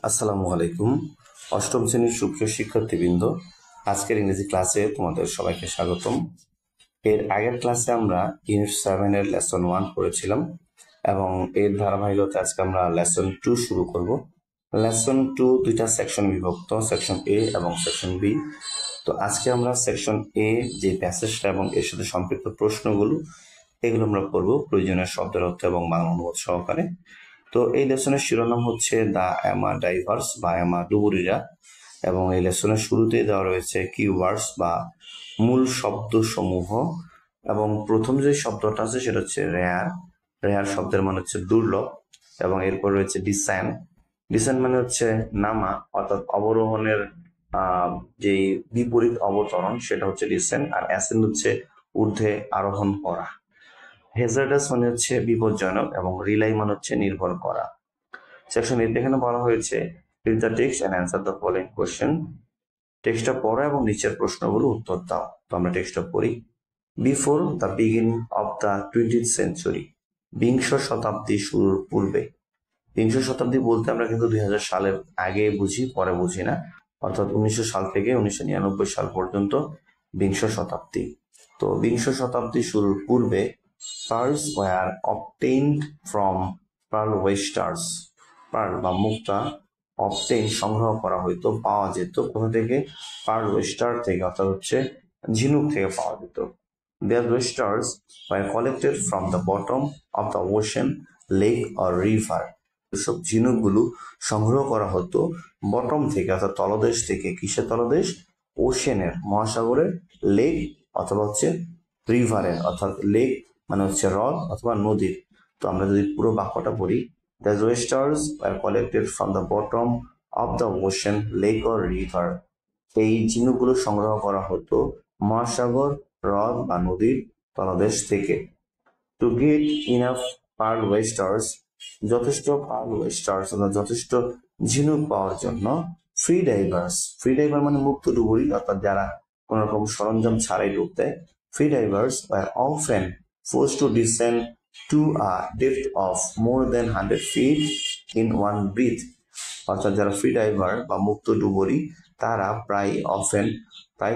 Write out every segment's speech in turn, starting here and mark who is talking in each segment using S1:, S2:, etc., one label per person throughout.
S1: আসসালামু আলাইকুম। অষ্টম শ্রেণীর সুপ্রিয় শিক্ষার্থীবৃন্দ, আজকের ইংরেজি ক্লাসে তোমাদের সবাইকে স্বাগতম। এর আগের ক্লাসে আমরা ইউনিট 7 এর লেসন 1 পড়েছিলাম এবং এর ধারাবাহিকতা আজকে আমরা লেসন 2 শুরু করব। লেসন 2 দুইটা সেকশন বিভক্ত, সেকশন এ এবং সেকশন বি। তো আজকে আমরা সেকশন এ যে প্যাসেজটা এবং এর সাথে সম্পৃক্ত প্রশ্নগুলো এগুলো আমরা পড়ব প্রয়োজনীয় শব্দের অর্থ এবং বাংলা অনুবাদ সহকারে। তো এই লেসনের শিরোনাম হচ্ছে দ্য অ্যামা ডাইভার্স বা অ্যামা ডুবুরিরা, এবং এই লেসনের শুরুতে দেওয়া রয়েছে কিওয়ার্ডস বা মূল শব্দ সমূহ। এবং প্রথম যে শব্দটা আছে সেটা হচ্ছে রেয়ার। রেয়ার শব্দের মানে হচ্ছে দুর্লভ। এবং এরপর রয়েছে ডিসেন্ট। ডিসেন্ট মানে হচ্ছে নামা, অর্থাৎ অবরোহণের যেই বিপরীত অবতরণ সেটা হচ্ছে ডিসেন্ট। আর অ্যাসেন্ট হচ্ছে ঊর্ধ্বে আরোহণ করা। হেজার্ডাস মানে হচ্ছে বিপজ্জনক এবং রিলাই মানে হচ্ছে নির্ভর করা। সেকশন এতে এখানে বলা হয়েছে read the text and answer the following question. টেক্সটটা পড়ো এবং নিচের প্রশ্নগুলো উত্তর দাও। তো আমরা টেক্সটটা পড়ি। Before the beginning of the 20th century, বিংশ শতাব্দী শুরুর পূর্বে। বিংশ শতাব্দী বলতে আমরা কিন্তু 2000 সালের আগে বুঝি, পরে বুঝি না। অর্থাৎ 1900 সাল থেকে 1999 সাল পর্যন্ত বিংশ শতাব্দী। তো বিংশ শতাব্দী শুরুর পূর্বে pearls were obtained from pearl oysters. pearl বা মুক্তা obtain সংগ্রহ করা হইতো, পাওয়া যেত কোথা থেকে? pearl oyster থেকে, অর্থাৎ হচ্ছে ঝিনুক থেকে পাওয়া যেত। Their oysters were collected from the bottom of the ocean, lake or river. এসব ঝিনুকগুলো সংগ্রহ করা হতো বটম থেকে, অর্থাৎ তলদেশ থেকে। কিসের তলদেশ? ওশেনের, মহাসাগরের, লেক অথবা হচ্ছে রিভারের, অর্থাৎ লেক মানে হচ্ছে হ্রদ অথবা নদীর। তো আমরা যদি পুরো বাক্যটা পড়ি, the oysters were collected from the bottom of the ocean, lake or river. এই ঝিনুকগুলো সংগ্রহ করা হতো মহাসাগর, হ্রদ বা নদীর তলদেশ থেকে। টু গেট ইনাফ পার্ল ওয়েস্টার্স, যথেষ্ট পার্ল ওয়েস্টার্স অর্থাৎ যথেষ্ট ঝিনুক পাওয়ার জন্য ফ্রি ডাইভার্স, ফ্রি ডাইভার মানে মুক্ত ডুবুরি, অর্থাৎ যারা কোন রকম সরঞ্জাম ছাড়াই ডুব দেয়। Free diverse were often forced to descend to a depth of more than 100 feet in one breath. অর্থাৎ যারা ফ্রি ডাইভার বা মুক্ত ডুবুরি তারা প্রায়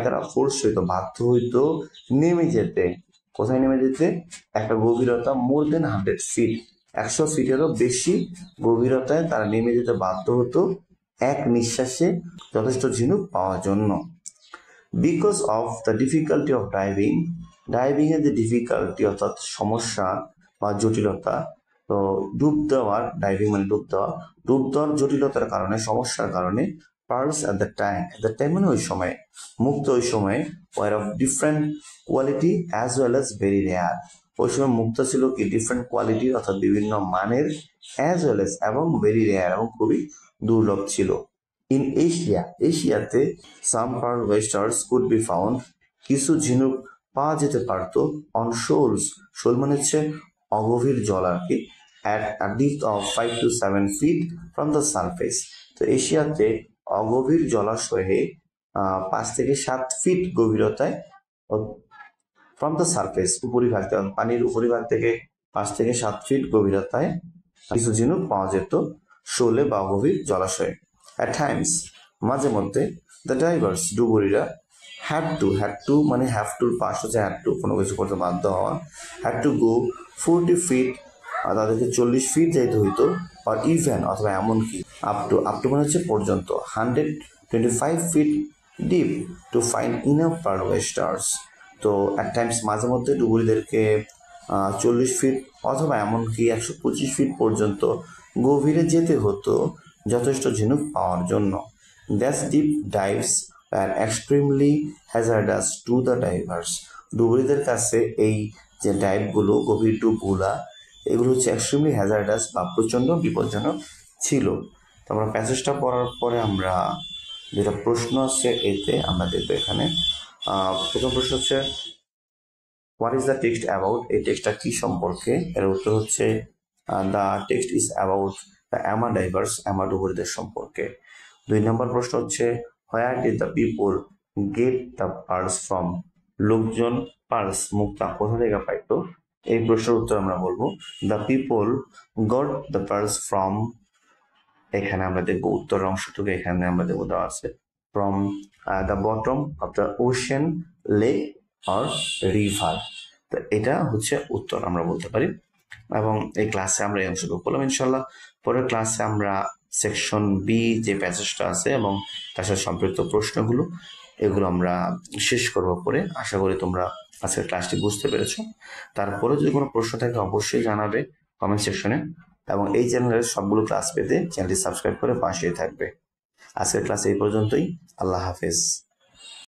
S1: তারা ফোর্স হইতো, বাধ্য হইতো নেমে যেতে। কোথায় নেমে যেতে? একটা গভীরতা মোর দেন 100 ফিট, 100 ফিটেরও বেশি গভীরতায় তারা নেমে যেতে বাধ্য হতো এক নিঃশ্বাসে যথেষ্ট ঝিনুক পাওয়ার জন্য। Because of the difficulty of diving, diving এর যে ডিফিকাল্টি অর্থাৎ সমস্যা বা জটিলতা, তো ডুব দেওয়ার, ডাইভিং মানে ডুব দেওয়ার জটিলতার কারণে, সমস্যার কারণে pearls at the time মানে ওই সময়, মুক্ত ওই সময় were of different quality as well as very rare. ওই সময় মুক্ত ছিল কি ডিফারেন্ট কোয়ালিটির অর্থাৎ বিভিন্ন মানের, as well as এবং ভেরি রেয়ার এবং খুবই দুর্লভ ছিল। ইন এশিয়াতে some pearl oysters could be found, কিছু ঝিনুক পাওয়া যেতে পারতো on shoals, শোল মানে হচ্ছে অগভীর জল আর কি, at a depth of 5 to 7 feet from the surface. তো এশিয়াতে অগভীর জলাশয়ে 5 থেকে 7 ফিট গভীরতায় ফ্রম দ্য সারফেস, উপরিভাগ, পানির উপরিভাগ থেকে 5 থেকে 7 ফিট গভীরতায় কিছু ঝিনুক পাওয়া যেত শোলে বা অগভীর জলাশয়ে। অ্যাট টাইমস, মাঝে মধ্যে, দ্য ডাইভার্স ডুবুরিরা হ্যাড টু মানে হ্যাভ টুর পাশ হচ্ছে হ্যাড টু, কোনো কিছু করতে বাধ্য হওয়া, হ্যাড টু গো 40 ফিট, তাদেরকে 40 ফিট যাইতে হইতো, আর ইভেন অথবা এমনকি আপ টু মানে হচ্ছে পর্যন্ত 125 feet deep to find enough pearl oysters. তো অ্যাট টাইমস মাঝে মধ্যে ডুবুরিদেরকে 40 ফিট অথবা এমনকি 125 ফিট পর্যন্ত গভীরে যেতে হতো যথেষ্ট ঝিনুক পাওয়ার জন্য। That's deep dives are extremely hazardous to the divers, ডুবুরিদের কাছে এই যে ডাইভগুলো, গভীর ডুবগুলা, এগুলো হচ্ছে এক্সট্রিমলি হ্যাজার্ডাস বা প্রচন্ড বিপজ্জনক ছিল। তো আমরা প্যাসেজটা পড়ার পরে আমরা যেটা প্রশ্ন আছে এতে আমরা দেখবো এখানে। প্রথম প্রশ্ন হচ্ছে what is the text about, এই টেক্সটটা কি সম্পর্কে? এর উত্তর হচ্ছে the text is about the Ama divers, Ama ডুবুরিদের সম্পর্কে। 2 নম্বর প্রশ্ন হচ্ছে where did the people get the pearls from, লোকজন পার্লস মুক্তা কোথা থেকে পাইতো? এই প্রশ্নের উত্তর আমরা বলবো the people got the pearls from এখানে আমরা দেখবো উত্তর অংশটুকু, এখানে আমরা দেখবো দেওয়া আছে from the bottom of the ocean, lake or river. তো এটা হচ্ছে উত্তর আমরা বলতে পারি। এবং এই ক্লাসে আমরা এই অংশটুকু বললাম। ইনশাল্লাহ পরের ক্লাসে আমরা সেকশন বি যে প্যাসেজটা আছে এবং তার সাথে সম্পৃক্ত প্রশ্নগুলো, এগুলো আমরা শেষ করবো পরে। আশা করি তোমরা আজকের ক্লাসটি বুঝতে পেরেছো। তারপরে যদি কোনো প্রশ্ন থাকে অবশ্যই জানাবে কমেন্ট সেকশনে, এবং এই চ্যানেলের সবগুলো ক্লাস পেতে চ্যানেলটি সাবস্ক্রাইব করে পাশেই থাকবে। আজকের ক্লাস এই পর্যন্তই। আল্লাহ হাফেজ।